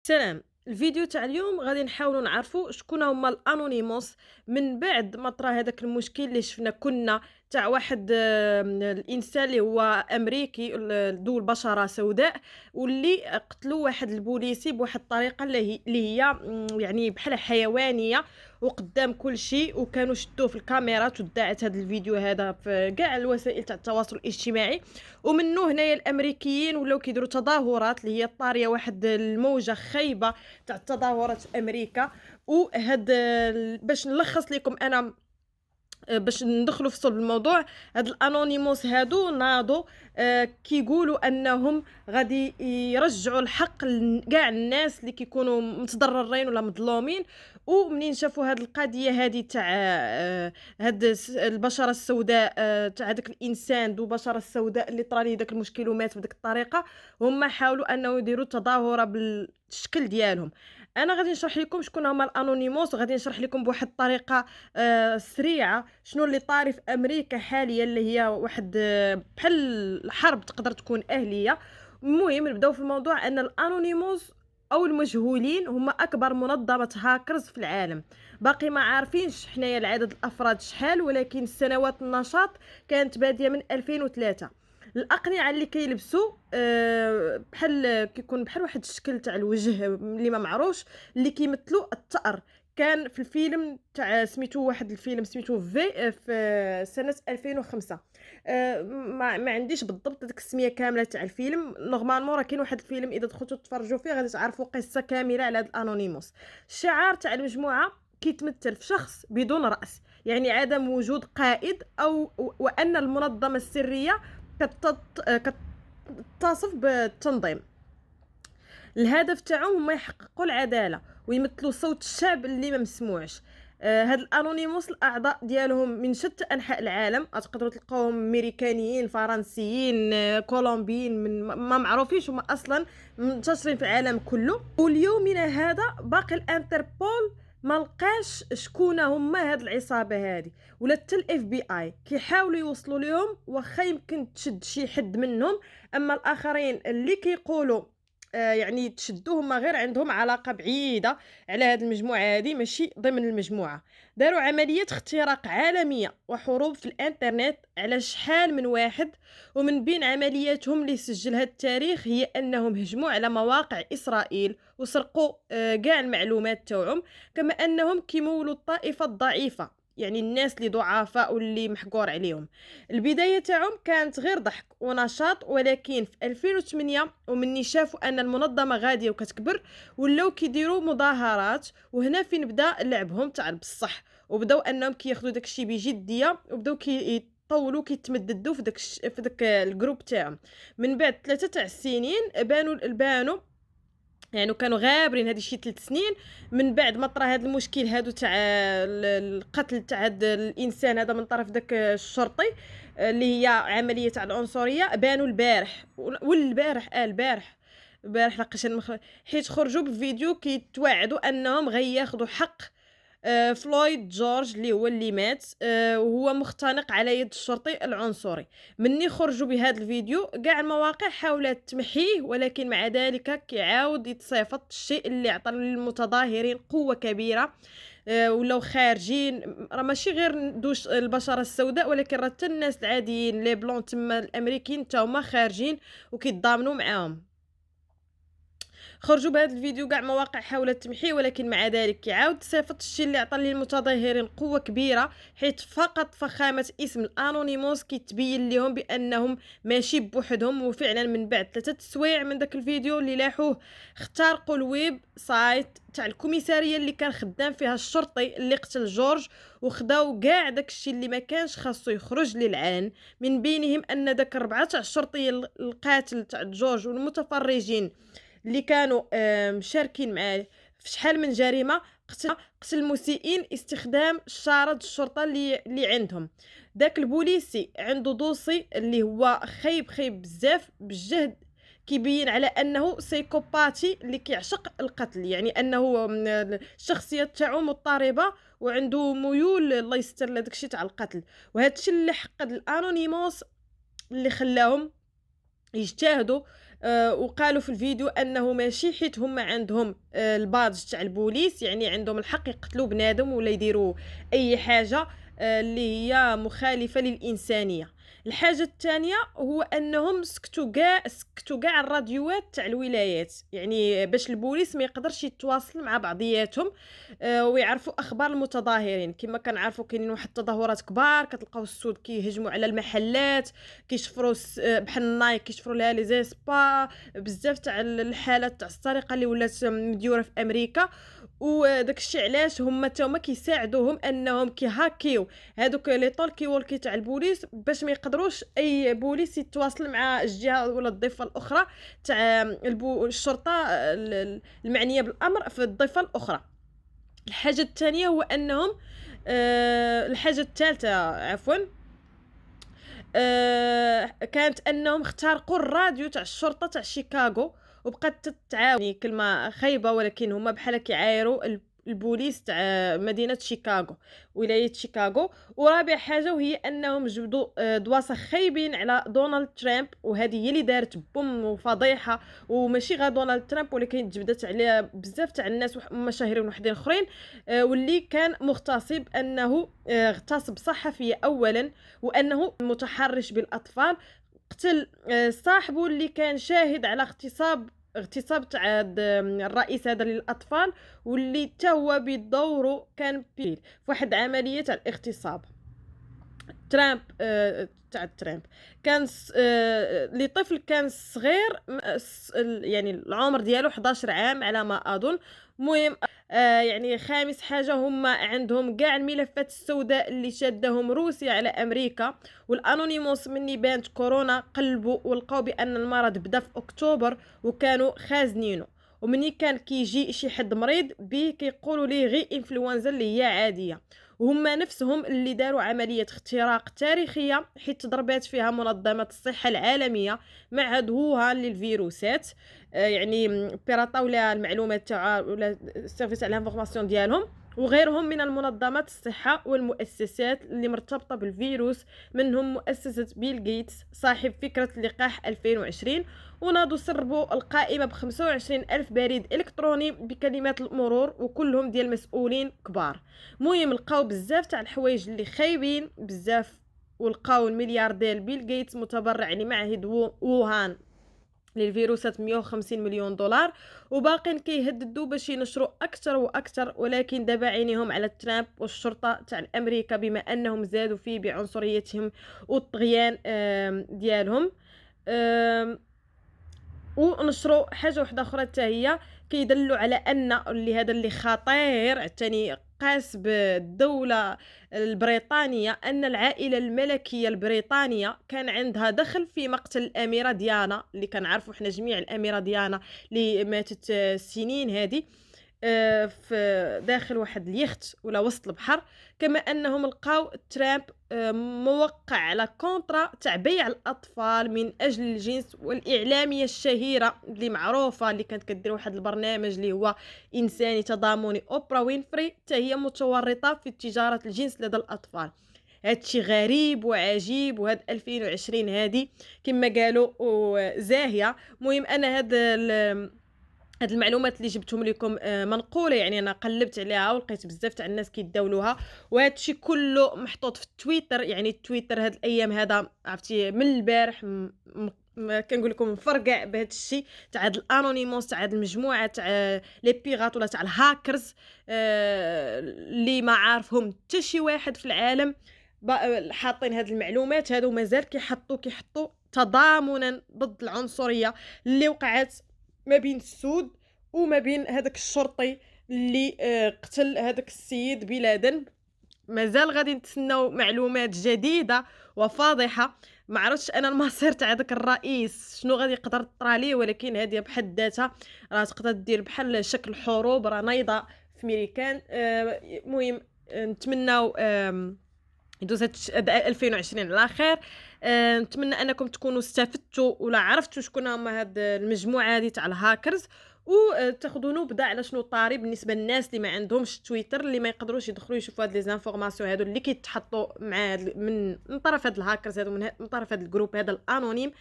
سلام. الفيديو تاع اليوم غادي نحاولوا نعرفوا شكون هما الانونيموس من بعد ما طرا هذاك المشكل اللي شفنا كنا تاع واحد الانسان اللي هو امريكي ذو البشره سوداء، واللي قتلوا واحد البوليسي بواحد الطريقه اللي هي يعني بحال حيوانيه وقدام كل شيء، وكانوا شدوه في الكاميرات وذاعت هذا الفيديو هذا في كاع الوسائل تاع التواصل الاجتماعي. ومنه هنايا الامريكيين ولاو كيديروا تظاهرات اللي هي طاريه واحد الموجه خايبه تاع التظاهرات في امريكا. وهاد باش نلخص لكم انا، باش ندخلوا في صلب الموضوع. هاد الانونيموس هادو ناضوا كيقولوا انهم غادي يرجعوا الحق لكاع الناس اللي كيكونوا متضررين ولا مظلومين. ومنين شافوا هاد القضيه هادي تاع البشره السوداء، تاع هذاك الانسان ذو البشره السوداء اللي طرا ليه داك المشكل ومات بديك الطريقه، هما حاولوا انه يديروا تظاهره بالشكل ديالهم. انا غادي نشرح لكم شكون هما الانونيموس، وغادي نشرح لكم بواحد الطريقه سريعه شنو اللي طاري في امريكا حاليا، اللي هي واحد بحال الحرب تقدر تكون اهليه. المهم نبداو في الموضوع. ان الانونيموس او المجهولين هما اكبر منظمه هاكرز في العالم. باقي ما عارفينش حنايا العدد الافراد شحال، ولكن سنوات النشاط كانت باديه من 2003. الأقنعة اللي كيلبسوا بحال كيكون بحال واحد الشكل تاع الوجه اللي ما معروفش، اللي كيمثلوا الثأر. كان في الفيلم تاع سميتو، واحد الفيلم سميتو في سنة 2005. ما عنديش بالضبط ديك السمية كاملة تاع الفيلم. نورمالمون راه كاين واحد الفيلم إذا دخلتوا تفرجوا فيه غادي تعرفوا قصة كاملة على هاد الانونيموس. الشعار تاع المجموعة كيتمثل في شخص بدون رأس، يعني عدم وجود قائد، أو وأن المنظمة السرية كتصف بالتنظيم. الهدف تاعهم هما يحققوا العداله ويمثلوا صوت الشعب اللي ما مسموعش. هاد الانونيموس الاعضاء ديالهم من شتى انحاء العالم، تقدروا تلقاوهم امريكانيين، فرنسيين، كولومبيين، من ما معروفينش هما اصلا منتشرين في العالم كله. واليومنا هذا باقي الانتربول ما لقاش شكون هما هاد العصابه هادي، ولا حتى الاف بي اي كيحاولوا يوصلوا لهم، واخا يمكن تشد شي حد منهم. اما الاخرين اللي كيقولوا يعني تشدّوا هُم غير عندهم علاقة بعيدة على هاد المجموعة هادي، ماشي ضمن المجموعة. داروا عملية اختراق عالمية وحروب في الإنترنت على شحال من واحد، ومن بين عملياتهم اللي سجّلها التاريخ هي أنهم هجموا على مواقع إسرائيل وسرقوا كاع المعلومات تاوعهم، كما أنهم كيمولوا الطائفة الضعيفة، يعني الناس اللي ضعفاء واللي محقور عليهم. البداية تاعهم كانت غير ضحك ونشاط، ولكن في 2008 ومني شافوا ان المنظمة غادية وكتكبر، ولاو كيديروا مظاهرات، وهنا فين بدا لعبهم تاع بصح. وبداو انهم كياخذوا داكشي بجدية، وبداو كيطولوا كيتمددوا في داك الجروب تاعهم. من بعد 3 تاع السنين بانوا يعني كانوا غابرين هادي شي 3 سنين من بعد ما طرا هاد المشكل هادو تاع القتل تاع هاد الانسان هذا من طرف داك الشرطي، اللي هي عملية تاع العنصرية. بانوا البارح والبارح البارح لقيت حيت خرجوا بفيديو كيتوعدوا انهم غياخذوا حق فلويد جورج اللي هو اللي مات، وهو مختنق على يد الشرطي العنصري. مني خرجوا بهذا الفيديو كاع المواقع حاولت تمحيه، ولكن مع ذلك كيعاود يتصيفط الشيء اللي عطى للمتظاهرين قوة كبيرة. ولاو خارجين، راه ماشي غير دوش البشرة السوداء، ولكن راه حتى الناس العاديين لي بلون تما الامريكيين حتى هما خارجين وكيتضامنوا معاهم. خرجوا بهذا الفيديو كاع مواقع حاولت تمحيه، ولكن مع ذلك كيعاود صيفط الشيء اللي عطى للمتظاهرين قوه كبيره، حيت فقط فخامه اسم الانونيموس كيتبين لهم بانهم ماشي بوحدهم. وفعلا من بعد 3 سوايع من داك الفيديو اللي لاحوه، اخترقوا الويب سايت تاع الكوميساريه اللي كان خدام فيها الشرطي اللي قتل جورج، وخداو كاع داك الشيء اللي ما كانش خاصو يخرج للعلن. من بينهم ان داك 4 تاع الشرطي القاتل تاع جورج والمتفرجين اللي كانوا مشاركين معاه في شحال من جريمة قتل المسيئين، استخدام شارة الشرطة اللي عندهم. داك البوليسي عنده دوسي اللي هو خايب بزاف بالجهد، كيبين على انه سايكوباتي اللي كيعشق القتل، يعني انه الشخصيه تاعو مضطربه وعنده ميول الله يستر لهداك الشيء تاع القتل. وهذا الشيء اللي حقد الانونيموس اللي خلاهم يجتهدوا وقالوا في الفيديو أنه ماشي حيت هما عندهم البادج تاع البوليس يعني عندهم الحق يقتلوا بنادم ولا يديروا أي حاجة اللي هي مخالفة للإنسانية. الحاجة الثانية هو أنهم سكتوا كاع الراديوات تاع الولايات، يعني باش البوليس ما يقدرش يتواصل مع بعضياتهم ويعرفوا أخبار المتظاهرين. كما كنعرفوا كاينين واحد التظاهرات كبار، كتلقاو السود كيهجموا على المحلات، كيشفروا بحال النايك كيشفروا لها لي زيسبا، بزاف تاع الحالات تاع السرقة اللي ولات مديورة في أمريكا. وداك الشيء علاش هما حتى هما كيساعدوهم انهم كيهاكيو هادوك لي طولكي وولكي تاع البوليس باش ما يقدروش اي بوليس يتواصل مع الجهه ولا الضفه الاخرى تاع الشرطه المعنيه بالامر في الضفه الاخرى. الحاجه الثانيه هو انهم الحاجه الثالثه عفوا كانت انهم اخترقوا الراديو تاع الشرطه تاع شيكاغو وبقات تتعاون، يعني كلمه خايبه ولكن هما بحال كيعايروا البوليس تاع مدينه شيكاغو، ولايه شيكاغو. ورابع حاجه وهي انهم جبدوا دواصه خايبين على دونالد ترامب، وهذه هي اللي دارت بوم وفضيحه، وماشي غير دونالد ترامب ولكن جبدت عليه بزاف تاع الناس ومشاهير وحدين اخرين. واللي كان مغتصب انه اغتصب صحفيه اولا، وانه متحرش بالاطفال، قتل صاحبه اللي كان شاهد على اغتصاب تاع الرئيس هذا للاطفال، واللي تا هو بدوره كان في واحد عمليه تاع الاغتصاب. ترامب تاع ترامب كان لطفل كان صغير يعني العمر ديالو 11 عام على ما اظن. المهم يعني خامس حاجه هما عندهم كاع الملفات السوداء اللي شادهم روسيا على امريكا، والانونيموس مني بانت كورونا قلبوا ولقاو بان المرض بدا في اكتوبر وكانوا خازنينه، ومني كان كيجي شي حد مريض بيه كيقولوا ليه غير انفلونزا اللي هي عاديه. وهما نفسهم اللي داروا عملية اختراق تاريخية حيت ضربات فيها منظمة الصحة العالمية معهد ووهان للفيروسات، يعني بيرطاو لها المعلومات تاع ولا السيرفيس على الانفورماسيون ديالهم، وغيرهم من المنظمات الصحة والمؤسسات اللي مرتبطة بالفيروس، منهم مؤسسة بيل غيتس صاحب فكرة لقاح 2020. وناضوا سربوا القائمة ب25 ألف بريد إلكتروني بكلمات المرور وكلهم ديال مسؤولين كبار. المهم لقاو بزاف تاع الحوايج اللي خايبين بزاف، ولقاو الملياردير بيل غيتس متبرع لمعهد ووهان للفيروسات 150 مليون دولار، وباقين كيهددوا باش ينشروا اكثر واكثر. ولكن دابا عينيهم على ترامب والشرطه تاع امريكا بما انهم زادوا فيه بعنصريتهم والطغيان ديالهم. ونشروا حاجه واحده اخرى حتى هي كيدلوا على ان اللي هذا اللي خطير عتاني قاس بالدوله البريطانيه، ان العائله الملكيه البريطانيه كان عندها دخل في مقتل الاميره ديانا، اللي كنعرفوا حنا جميع الاميره ديانا اللي ماتت السنين هذه في داخل واحد اليخت ولا وسط البحر. كما انهم لقاو ترامب موقع على كونترا تاع بيع الاطفال من اجل الجنس، والاعلاميه الشهيره اللي معروفه اللي كانت كدير واحد البرنامج اللي هو انساني تضامني اوبرا وينفري حتى هي متورطه في تجاره الجنس لدى الاطفال. هادشي غريب وعجيب، وهاد 2020 هادي كما قالوا زاهيه. المهم انا هاد المعلومات اللي جبتهم لكم منقوله، يعني انا قلبت عليها ولقيت بزاف تاع الناس كيداولوها، وهذا الشيء كله محطوط في تويتر. يعني تويتر هاد الايام هذا عرفتي من البارح كنقول لكم مفرقع بهذا الشيء تاع هاد الانونيموس تاع هاد المجموعه تاع لي بيغات ولا تاع الهاكرز اللي ما عارفهم حتى شي واحد في العالم، حاطين هاد المعلومات هادو مازال كيحطوا تضامنا ضد العنصريه اللي وقعت ما بين السود وما بين هذاك الشرطي اللي قتل هذاك السيد بلا ذنب. مازال غادي نتسناو معلومات جديده وفاضحه. ما عرفتش انا المصير تاع هذاك الرئيس شنو غادي يقدر طرا ليه، ولكن هذه بحد ذاتها راه تقدر دير بحال شكل حروب راه نايضه في ميريكان. المهم نتمناو يدوز هاد 2020 على خير. نتمنى انكم تكونوا استفدتوا ولا عرفتوا شكون هما هاد المجموعه هذه تاع الهاكرز، وتاخذوا نبذه على شنو طاري بالنسبه للناس اللي ما عندهمش تويتر، اللي ما يقدروش يدخلوا يشوفوا هاد لي زانفورماسيون هادو اللي كيتحطوا مع من طرف هاد الهاكرز هادو من طرف هاد الجروب هذا الانونيم.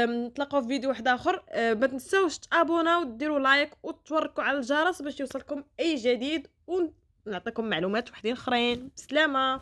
نتلاقاو في فيديو واحد اخر. ما تنساوش تابوناو ديروا لايك وتوركوا على الجرس باش يوصلكم اي جديد، ونعطيكم معلومات وحدين اخرين. بسلامه.